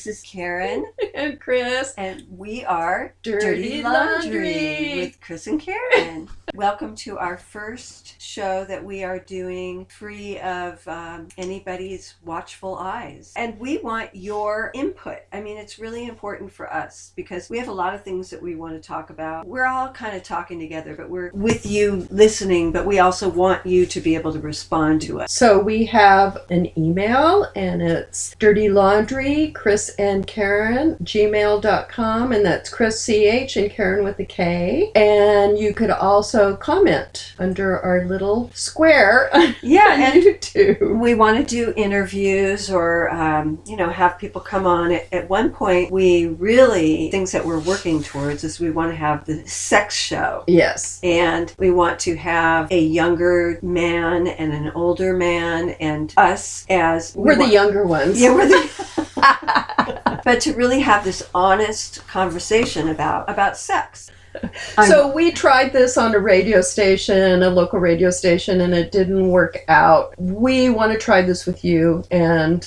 This is Karen and Chris, and we are Dirty Laundry with Chris and Karen. Welcome to our first show that we are doing free of anybody's watchful eyes. And we want your input. I mean, it's really important for us because we have a lot of things that we want to talk about. We're all kind of talking together, but we're with you listening, but we also want you to be able to respond to us. So we have an email and it's dirtylaundry, Chris and Karen, gmail.com, and that's Chris CH and Karen with a K. And you could also comment under our little square on YouTube. We want to do interviews or, have people come on. At one point, things that we're working towards is we want to have the sex show. Yes. And we want to have a younger man and an older man and us as... We're the younger ones. Yeah, we're the... But to really have this honest conversation about sex. So we tried this on a local radio station, and it didn't work out. We want to try this with you, and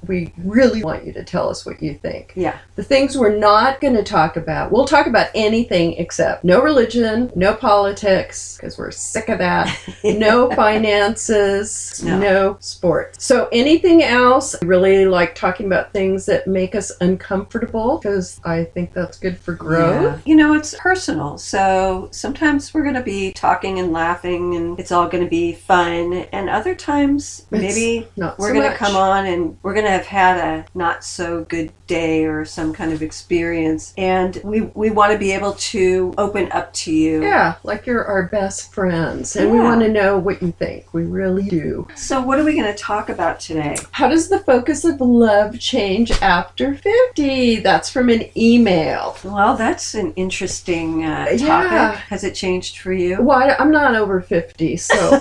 we really want you to tell us what you think. Yeah. The things we're not going to talk about, we'll talk about anything except no religion, no politics, because we're sick of that, no finances, no sports. So anything else, I really like talking about things that make us uncomfortable, because I think that's good for growth. Yeah. It's personal, so sometimes we're going to be talking and laughing and it's all going to be fun, and other times maybe we're going to come on and we're going to have had a not so good day or some kind of experience, and we want to be able to open up to you. Yeah, like you're our best friends, and we want to know what you think. We really do. So what are we going to talk about today? How does the focus of love change after 50? That's from an email. Well, that's an interesting topic. Yeah. Has it changed for you? Well, I'm not over 50, so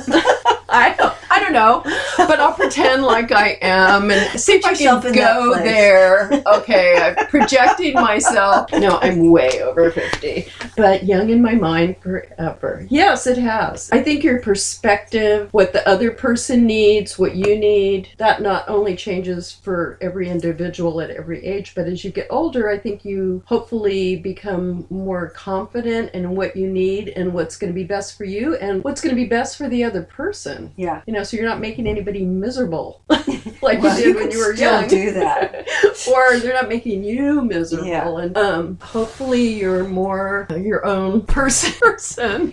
I don't know, but I'll pretend like I am and see if I can go there. Okay, I'm projecting myself. No, I'm way over 50, but young in my mind forever. Yes, it has. I think your perspective, what the other person needs, what you need, that not only changes for every individual at every age, but as you get older, I think you hopefully become more confident in what you need and what's going to be best for you and what's going to be best for the other person. Yeah. So you're not making anybody miserable like you did when you were young. Do that. Or they're not making you miserable. Yeah. And hopefully you're more your own person.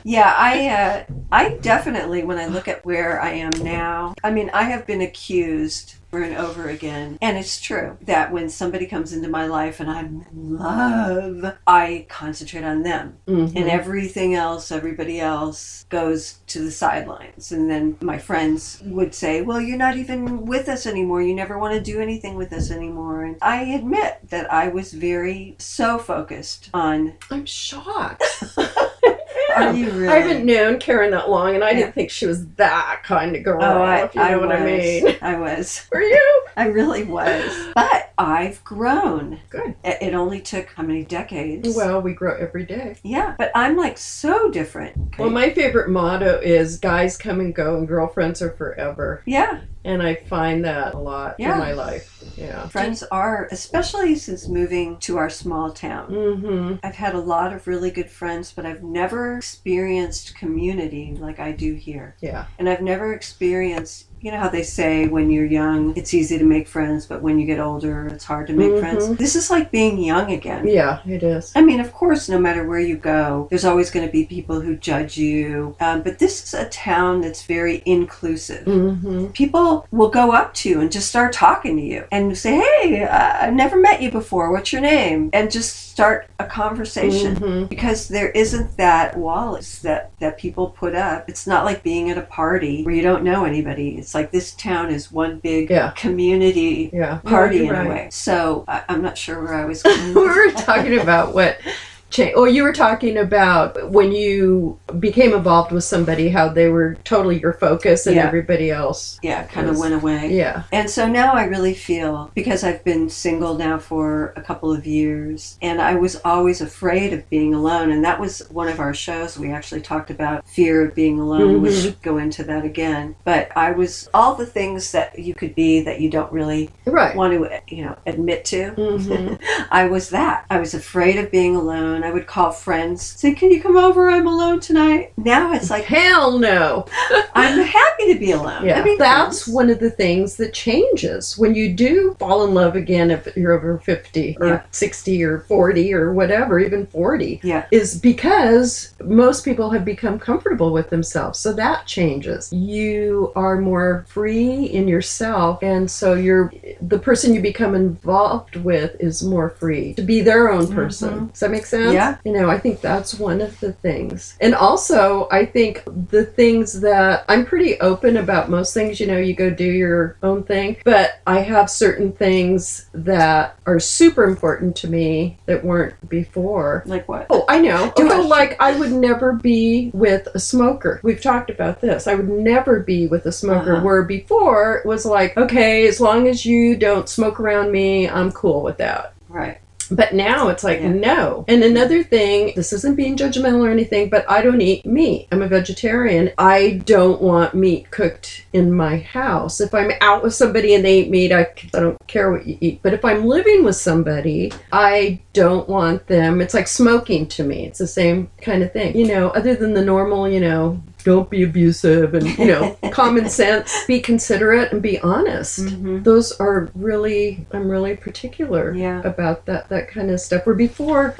Yeah, I definitely, when I look at where I am now, I mean, I have been accused over and over again, and it's true that when somebody comes into my life and I'm in love, I concentrate on them, and everything else, everybody else goes to the sidelines. And then my friends would say, well, you're not even with us anymore, you never want to do anything with us anymore. And I admit that I was so focused on... I'm shocked. Are you really? I haven't known Karen that long, and I didn't think she was that kind of girl, if you know what I mean. I was. Were you? I really was. But I've grown. Good. It only took how many decades? Well, we grow every day. Yeah, but I'm like so different. Okay. Well, my favorite motto is guys come and go and girlfriends are forever. Yeah. And I find that a lot in my life. Yeah. Friends are, especially since moving to our small town. Mm-hmm. I've had a lot of really good friends, but I've never experienced community like I do here. Yeah. And I've never experienced... You know how they say when you're young, it's easy to make friends, but when you get older, it's hard to make friends? This is like being young again. Yeah, it is. I mean, of course, no matter where you go, there's always going to be people who judge you. But this is a town that's very inclusive. Mm-hmm. People will go up to you and just start talking to you and say, hey, I've never met you before. What's your name? And just start a conversation, because there isn't that wall that people put up. It's not like being at a party where you don't know anybody. It's like this town is one big community party in a way. So I'm not sure where I was going. We were talking about what change? Oh, you were talking about when you became involved with somebody, how they were totally your focus and Yeah. everybody else. Yeah, kind of was- went away. Yeah. And so now I really feel, because I've been single now for a couple of years, and I was always afraid of being alone. And that was one of our shows. We actually talked about fear of being alone. We should go into that again. But I was all the things that you could be that you don't really Right. want to, admit to. Mhm. I was that. I was afraid of being alone. I would call friends, say, "Can you come over? I'm alone tonight." Now it's like, Hell no. I'm happy to be alone. Yeah, I mean, that's friends. one of the things that changes when you do fall in love again if you're over 50 or Yeah. 60 or 40 or whatever, even 40, Yeah. is because most people have become comfortable with themselves. So that changes. You are more free in yourself, and so the person you become involved with is more free to be their own person. Does that make sense? Yeah. I think that's one of the things. And also, I think the things that I'm pretty open about most things, you go do your own thing, but I have certain things that are super important to me that weren't before. Like what? Oh, I know. Do So, it. like, I would never be with a smoker. We've talked about this. I would never be with a smoker, Uh-huh. where before it was like, okay, as long as you don't smoke around me, I'm cool with that. Right. But now it's like, Yeah. no. And another thing, this isn't being judgmental or anything, but I don't eat meat. I'm a vegetarian. I don't want meat cooked in my house. If I'm out with somebody and they eat meat, I don't care what you eat. But if I'm living with somebody, I don't want them. It's like smoking to me. It's the same kind of thing. Other than the normal, don't be abusive and, common sense, be considerate and be honest. Mhm. Those are I'm really particular Yeah. about that kind of stuff. Where before,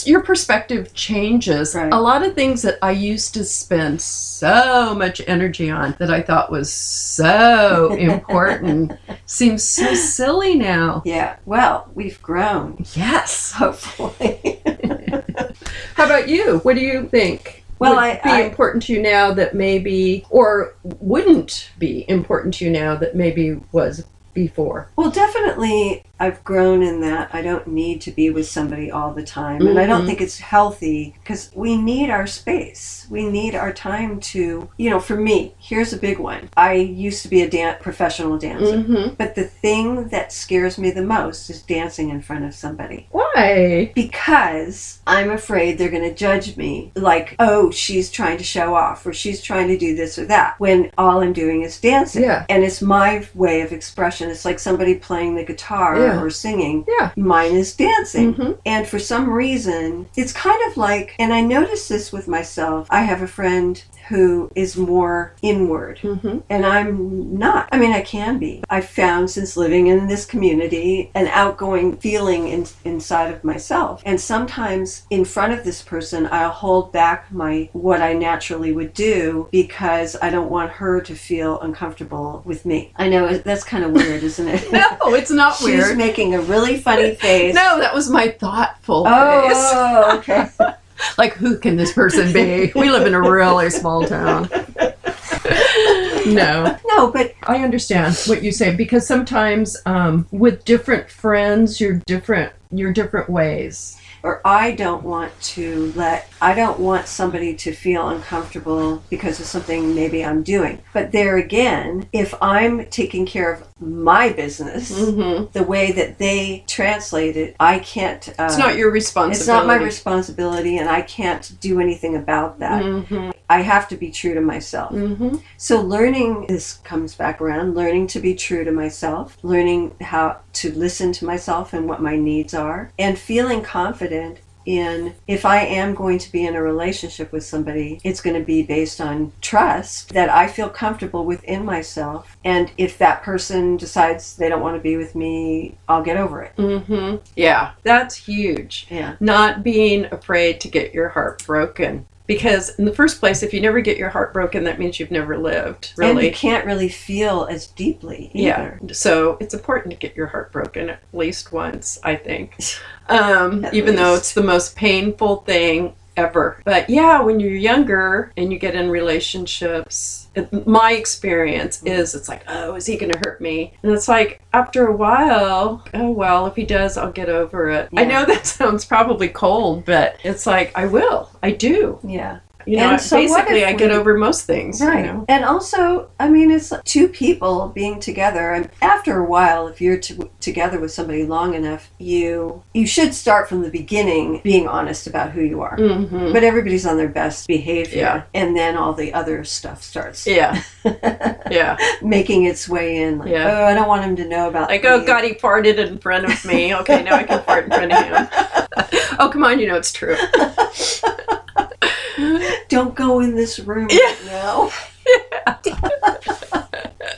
your perspective changes. Right. A lot of things that I used to spend so much energy on that I thought was so important seems so silly now. Yeah. Well, we've grown, Yes. hopefully. How about you? What do you think? Well, would be important to you now that maybe, or wouldn't be important to you now that maybe was before? Well, definitely I've grown in that I don't need to be with somebody all the time. And I don't think it's healthy, because we need our space. We need our time to, for me, here's a big one. I used to be a professional dancer. But the thing that scares me the most is dancing in front of somebody. Why? Because I'm afraid they're going to judge me, like, oh, she's trying to show off, or she's trying to do this or that, when all I'm doing is dancing. Yeah. And it's my way of expression. It's like somebody playing the guitar or singing. Yeah. Mine is dancing. And for some reason, it's kind of like, and I noticed this with myself, I have a friend who is more inward, and I'm not. I mean, I can be. I've found, since living in this community, an outgoing feeling inside of myself. And sometimes in front of this person, I'll hold back what I naturally would do, because I don't want her to feel uncomfortable with me. I know that's kind of weird, isn't it? No, it's not She's weird. making a really funny face. No, that was my thoughtful face. Oh, okay. Like, who can this person be? We live in a really small town. No. No, but I understand what you say, because sometimes with different friends, you're different ways. or I don't want somebody to feel uncomfortable because of something maybe I'm doing. But there again, if I'm taking care of my business, the way that they translate it, I can't. It's not your responsibility. It's not my responsibility, and I can't do anything about that. I have to be true to myself. So learning, this comes back around, learning to be true to myself, learning how to listen to myself and what my needs are, and feeling confident in, if I am going to be in a relationship with somebody, it's going to be based on trust, that I feel comfortable within myself. And if that person decides they don't want to be with me, I'll get over it. Yeah, that's huge. Yeah. Not being afraid to get your heart broken. Because in the first place, if you never get your heart broken, that means you've never lived, really. And you can't really feel as deeply either. Yeah. So it's important to get your heart broken at least once, I think. Even though it's the most painful thing ever. But yeah, when you're younger and you get in relationships, my experience is it's like, oh, is he going to hurt me? And it's like, after a while, oh, well, if he does, I'll get over it. Yeah. I know that sounds probably cold, but it's like, I will. I do. Yeah. You know, And so what basically, if I get we- over most things. Right. You know? And also, I mean, it's like two people being together. And after a while, if you're together with somebody long enough, you should start from the beginning being honest about who you are. Mm-hmm. But everybody's on their best behavior. Yeah. And then all the other stuff starts Yeah. Yeah. making its way in. Like, Yeah. oh, I don't want him to know about Like, oh, me. God, he farted in front of me. Okay, now I can fart in front of him. Oh, come on, you know it's true. Don't go in this room Yeah. right now.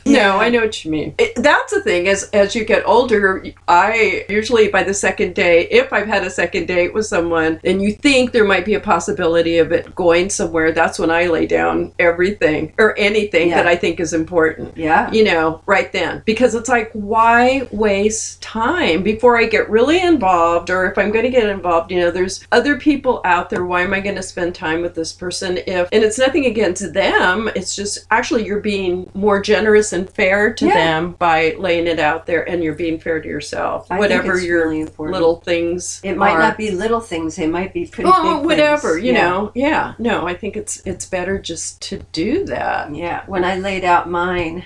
No, I know what you mean. That's the thing, as you get older, I usually by the second day, if I've had a second date with someone and you think there might be a possibility of it going somewhere, that's when I lay down everything or anything Yeah. that I think is important. Yeah. You know, right then. Because it's like, why waste time before I get really involved? Or if I'm going to get involved, you know, there's other people out there. Why am I going to spend time with this person? And it's nothing against them. It's just actually you're being more generous and fair to Yeah. them by laying it out there, and you're being fair to yourself. I Whatever think it's your really important. little things It might are. not be little things. They might be pretty Oh, big whatever, things. you Yeah. know. Yeah. No, I think it's better just to do that. Yeah, when I laid out mine,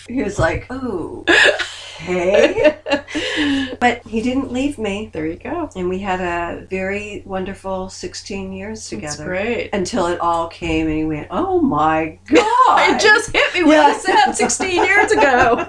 he was like, "Oh, okay." But he didn't leave me, There you go. and we had a very wonderful 16 years That's together. great. Until it all came, and he went, "Oh my God!" It just hit me when I said 16 years ago.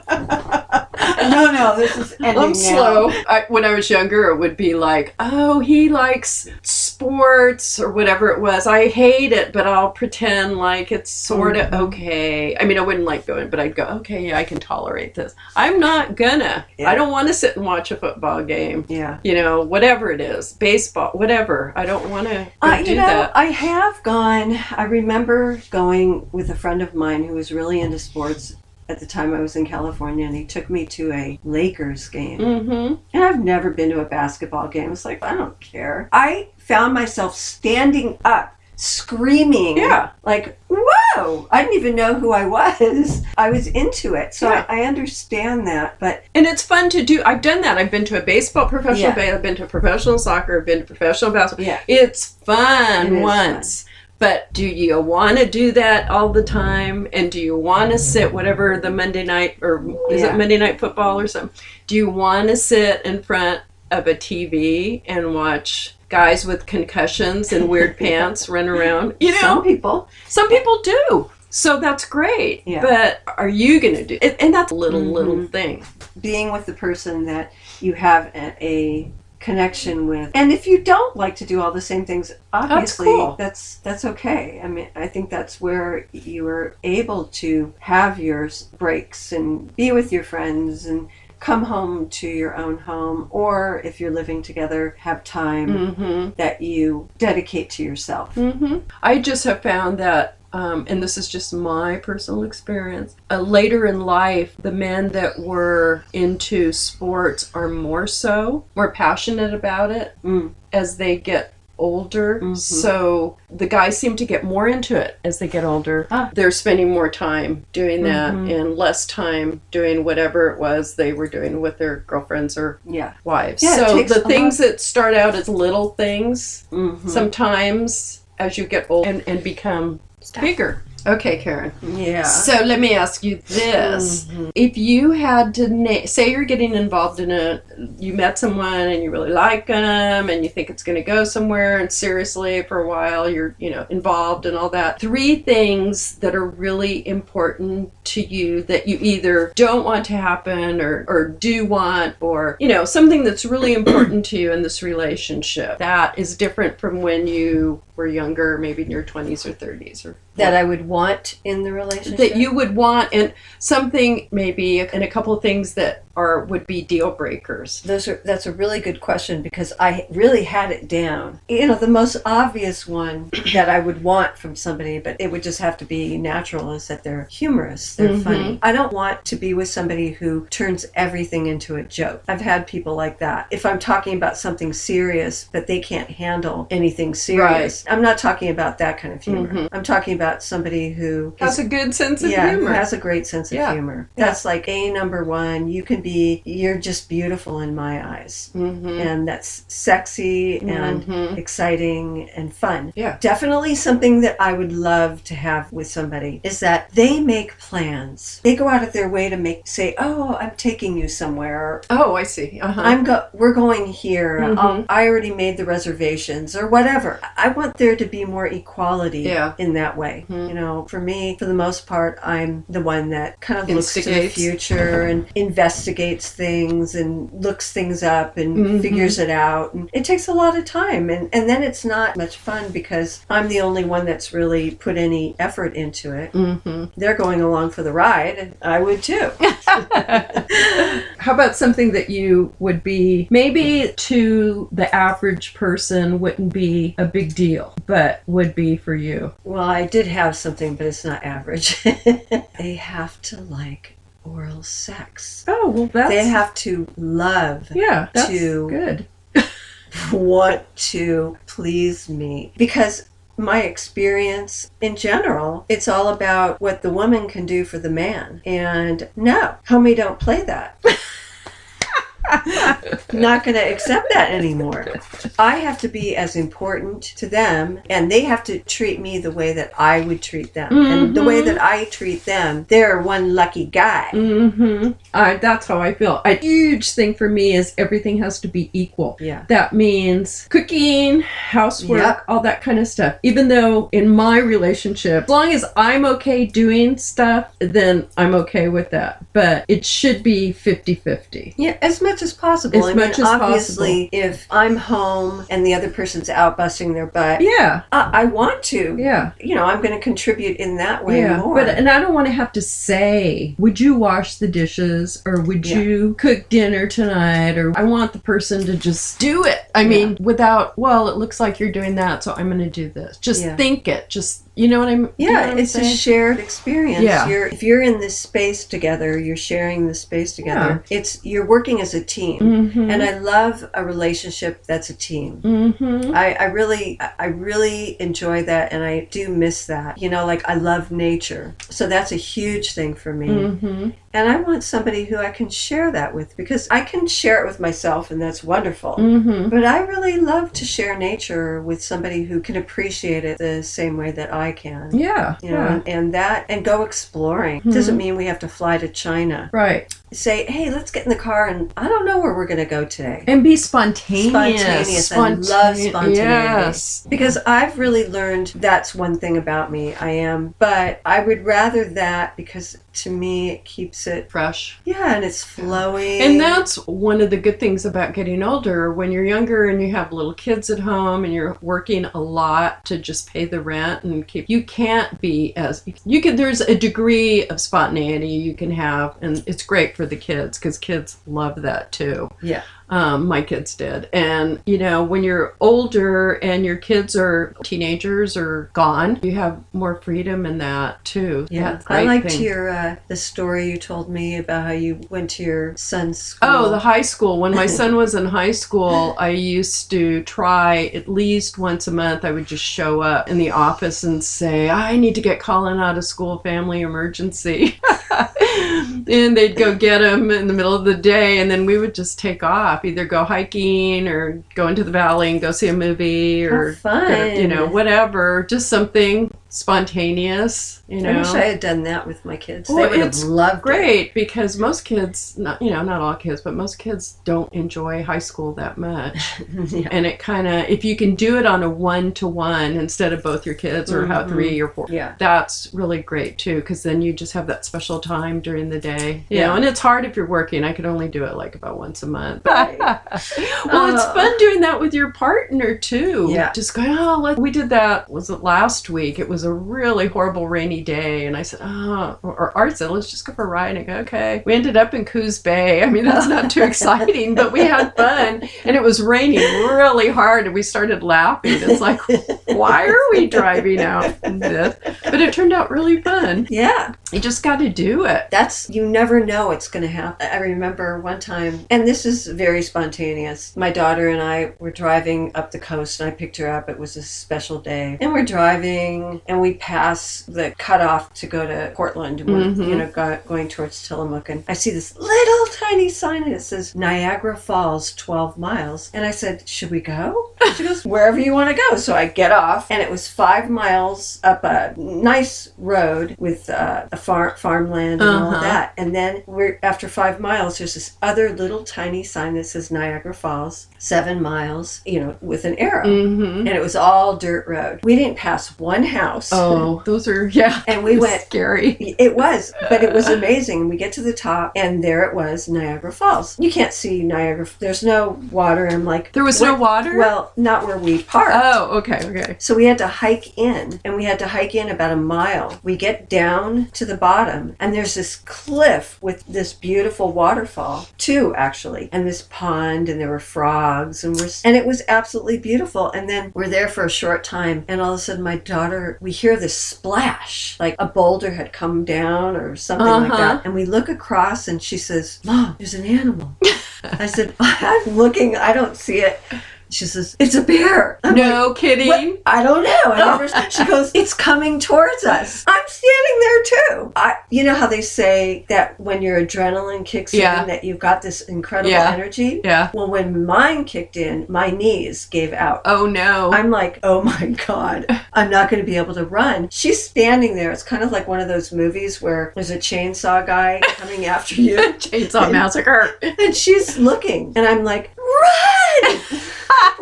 no, this is ending I'm now. slow. When I was younger, it would be like, oh, he likes sports or whatever it was. I hate it, but I'll pretend like it's sort of okay. I mean, I wouldn't like going, but I'd go, okay, yeah, I can tolerate this. I'm not gonna. Yeah. I don't want to sit and watch a football game. Yeah. You know, whatever it is, baseball, whatever. I don't want to do You know, that. I have gone. I remember going with a friend of mine who was really into sports. At the time I was in California, and he took me to a Lakers game. Mm-hmm. And I've never been to a basketball game. It's like, I don't care. I found myself standing up, screaming. Yeah. Like, whoa! I didn't even know who I was. I was into it. So Yeah. I understand that. But And it's fun to do. I've done that. I've been to a professional Yeah. baseball, I've been to professional soccer, I've been to professional basketball. yeah. It's fun It is once. But do you want to do that all the time? And do you want to sit whatever the Monday night, or is Yeah. it Monday Night Football or something? Do you want to sit in front of a TV and watch guys with concussions and weird pants run around? You know, Some people. do. So that's great. Yeah. But are you going to do it? And that's a little Mhm. thing. Being with the person that you have a connection with. And if you don't like to do all the same things, obviously cool. that's okay. I mean, I think that's where you are able to have your breaks and be with your friends and come home to your own home, or if you're living together, have time Mm-hmm. that you dedicate to yourself. Mm-hmm. I just have found that, and this is just my personal experience, later in life, the men that were into sports are more passionate about it Mm. as they get older. Mhm. So the guys seem to get more into it as they get older. Ah. They're spending more time doing that Mhm. and less time doing whatever it was they were doing with their girlfriends or Yeah. wives. Yeah, it So takes the a things that start out as little things, Mhm. sometimes as you get old and become bigger. Okay, Karen. Yeah. So let me ask you this. Mhm. If you had to say you're getting involved in you met someone and you really like them and you think it's going to go somewhere, and seriously for a while you're, involved and all that. 3 things that are really important to you that you either don't want to happen or do want, or, something that's really important to you in this relationship that is different from when you were younger, maybe in your 20s or 30s or That I would want in the relationship? That you would want, and something maybe, and a couple of things that would be deal breakers. That's a really good question, because I really had it down. You know, the most obvious one that I would want from somebody, but it would just have to be natural, is that they're humorous, they're funny. I don't want to be with somebody who turns everything into a joke. I've had people like that. If I'm talking about something serious, but they can't handle anything serious, I'm not talking about that kind of humor. I'm talking about somebody who has a good sense of humor. Who has a great sense of humor. That's like number one. You're just beautiful in my eyes. And that's sexy and exciting and fun. Yeah. Definitely something that I would love to have with somebody is that they make plans. They go out of their way to say, oh, I'm taking you somewhere. Oh, I see. We're going here. I already made the reservations or whatever. I want there to be more equality in that way. You know, for me, for the most part, I'm the one that kind of looks to the future and investigates things and looks things up and figures it out. And it takes a lot of time. And then it's not much fun because I'm the only one that's really put any effort into it. They're going along for the ride, and I would too. How about something that you would be, maybe to the average person wouldn't be a big deal, but would be for you? Well, I did have something, but it's not average. They have to like oral sex. Oh, well, they have to love. Yeah, that's good. Want to please me, because my experience in general, it's all about what the woman can do for the man. And no, homie, don't play that. Not going to accept that anymore. I have to be as important to them, and they have to treat me the way that I would treat them. And the way that I treat them, they're one lucky guy. That's how I feel. A huge thing for me is everything has to be equal. Yeah. That means cooking, housework, all that kind of stuff. Even though in my relationship, as long as I'm okay doing stuff, then I'm okay with that. But it should be 50-50. Yeah, as much as possible. Obviously, if I'm home and the other person's out busting their butt, I want to. You know, I'm going to contribute in that way more. And I don't want to have to say, would you wash the dishes, or would you cook dinner tonight, or I want the person to just do it. I mean, without, well, it looks like you're doing that, so I'm going to do this. Just think it. Just, you know what I'm saying? Yeah, it's a shared experience. If you're in this space together, you're sharing this space together. You're working as a team. And I love a relationship that's a team. I really enjoy that, and I do miss that. You know, like I love nature. So that's a huge thing for me. And I want somebody who I can share that with, because I can share it with myself, and that's wonderful. But I really love to share nature with somebody who can appreciate it the same way that I can. You know, and go exploring. Doesn't mean we have to fly to China. Right. Say, hey, let's get in the car, and I don't know where we're going to go today. And be spontaneous. I love spontaneity. Because I've really learned that's one thing about me. But I would rather that, because to me it keeps it fresh. Yeah, and it's flowing. And that's one of the good things about getting older. When you're younger and you have little kids at home and you're working a lot to just pay the rent and you can't be there's a degree of spontaneity you can have, and it's great for the kids, because kids love that too. My kids did. And, you know, when you're older and your kids are teenagers or gone, you have more freedom in that too. I liked the story you told me about how you went to your son's school. Oh, the high school. When my son was in high school, I used to try at least once a month. I would just show up in the office and say, I need to get Colin out of school, family emergency. And they'd go get him in the middle of the day, and then we would just take off, either go hiking or go into the valley and go see a movie, or fun. Whatever, just something spontaneous. I wish I had done that with my kids. They would have loved it. Great, because most kids, not all kids, but most kids don't enjoy high school that much. And it kind of, if you can do it on a 1-to-1 instead of both your kids, or how 3 or 4, that's really great too, because then you just have that special time during the day. You know, and it's hard if you're working. I could only do it like about once a month. Well, it's fun doing that with your partner too. Just going, we did that, was it last week? It was was a really horrible rainy day, and I said, or Art said, let's just go for a ride. And I go, okay. We ended up in Coos Bay. I mean, that's not too exciting, but we had fun, and it was raining really hard, and we started laughing. It's like, why are we driving out in this? But it turned out really fun. Yeah. You just got to do it. You never know what's going to happen. I remember one time, and this is very spontaneous. My daughter and I were driving up the coast, and I picked her up. It was a special day. And we're driving, and we pass the cutoff to go to Portland, and we're going towards Tillamook. And I see this little tiny sign, and it says Niagara Falls, 12 miles. And I said, should we go? She goes, wherever you want to go. So I get off, and it was 5 miles up a nice road with a farmland and all of that. And then after 5 miles, there's this other little tiny sign that says Niagara Falls, 7 miles, with an arrow. And it was all dirt road. We didn't pass one house. Oh, those are, And we went. Scary. It was, but it was amazing. We get to the top, and there it was, Niagara Falls. You can't see Niagara. There's no water. I'm like, there was no water? Well, not where we parked. Oh, okay. So we had to hike in, and we had to hike in about a mile. We get down to the bottom, and there's this cliff with this beautiful waterfall, too, actually, and this pond, and there were frogs, and it was absolutely beautiful. And then we're there for a short time, and all of a sudden my daughter, we hear this splash, like a boulder had come down or something like that. And we look across, and she says, Mom, there's an animal. I said, I'm looking, I don't see it. She says, it's a bear. I'm like, kidding. What? I don't know. She goes, it's coming towards us. I'm standing there too. You know how they say that when your adrenaline kicks in, that you've got this incredible energy? Yeah. Well, when mine kicked in, my knees gave out. Oh no. I'm like, oh my God, I'm not going to be able to run. She's standing there. It's kind of like one of those movies where there's a chainsaw guy coming after you. Chainsaw Massacre. And she's looking, and I'm like, run!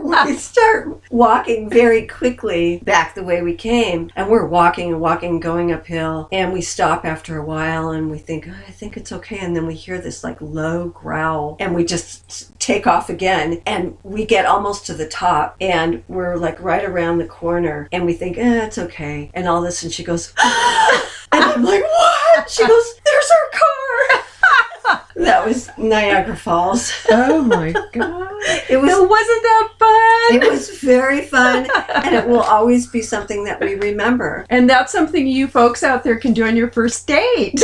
We start walking very quickly back the way we came, and we're walking, going uphill, and we stop after a while, and we think, I think it's okay, and then we hear this like low growl, and we just take off again, and we get almost to the top, and we're like right around the corner, and we think, it's okay, and all this, and she goes, and I'm like, what? She goes, there's our car. That was Niagara Falls. Oh my God. Wasn't that fun? It was very fun, and it will always be something that we remember. And that's something you folks out there can do on your first date.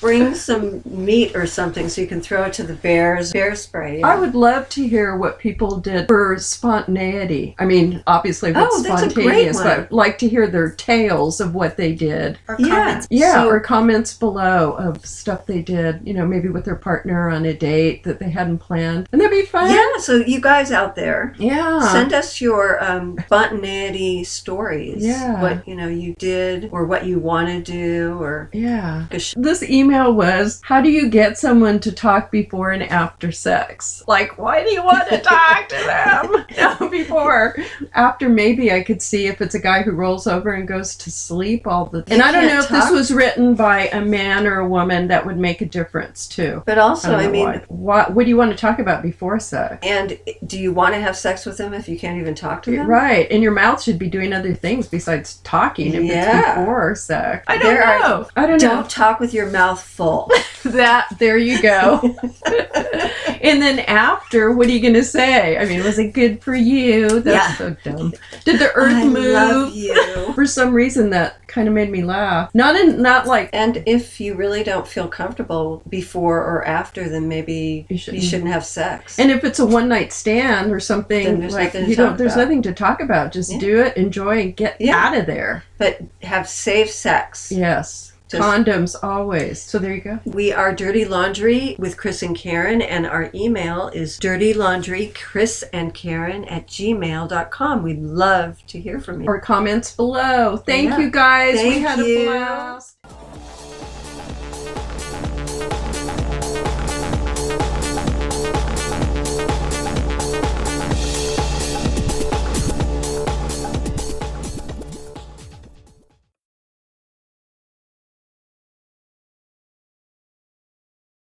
Bring some meat or something so you can throw it to the bears. Bear spray. Yeah. I would love to hear what people did for spontaneity. I mean, obviously what's spontaneous, but I'd like to hear their tales of what they did. Or comments. Yeah, or comments below of stuff they did, maybe with their partner on a date that they hadn't planned. And that'd be fun. Yeah, so you guys out there, yeah, send us your spontaneity stories. Yeah. What, you did or what you want to do or... Yeah. This email was, how do you get someone to talk before and after sex? Like, why do you want to talk to them? No, before. After, maybe I could see if it's a guy who rolls over and goes to sleep all the time. And I don't know if this was written by a man or a woman, that would make a difference too. But also, I mean... What do you want to talk about before sex? And do you want to have sex with them if you can't even talk to them? Right. And your mouth should be doing other things besides talking if it's before sex. I don't know. Don't talk with your mouth full. There you go. And then after, what are you going to say? I mean, was it good for you? That's so dumb. Did the earth move? Love you. For some reason, that kind of made me laugh. Not like... And if you really don't feel comfortable before or after, then maybe you shouldn't have sex. And if it's a one-night stand or something, then there's nothing to talk about. Just do it, enjoy, and get out of there. But have safe sex. Yes. Condoms always. So there you go. We are Dirty Laundry with Chris and Karen, and our email is dirtylaundrychrisandkaren@gmail.com. We'd love to hear from you. Or comments below. Thank you guys. We had a blast.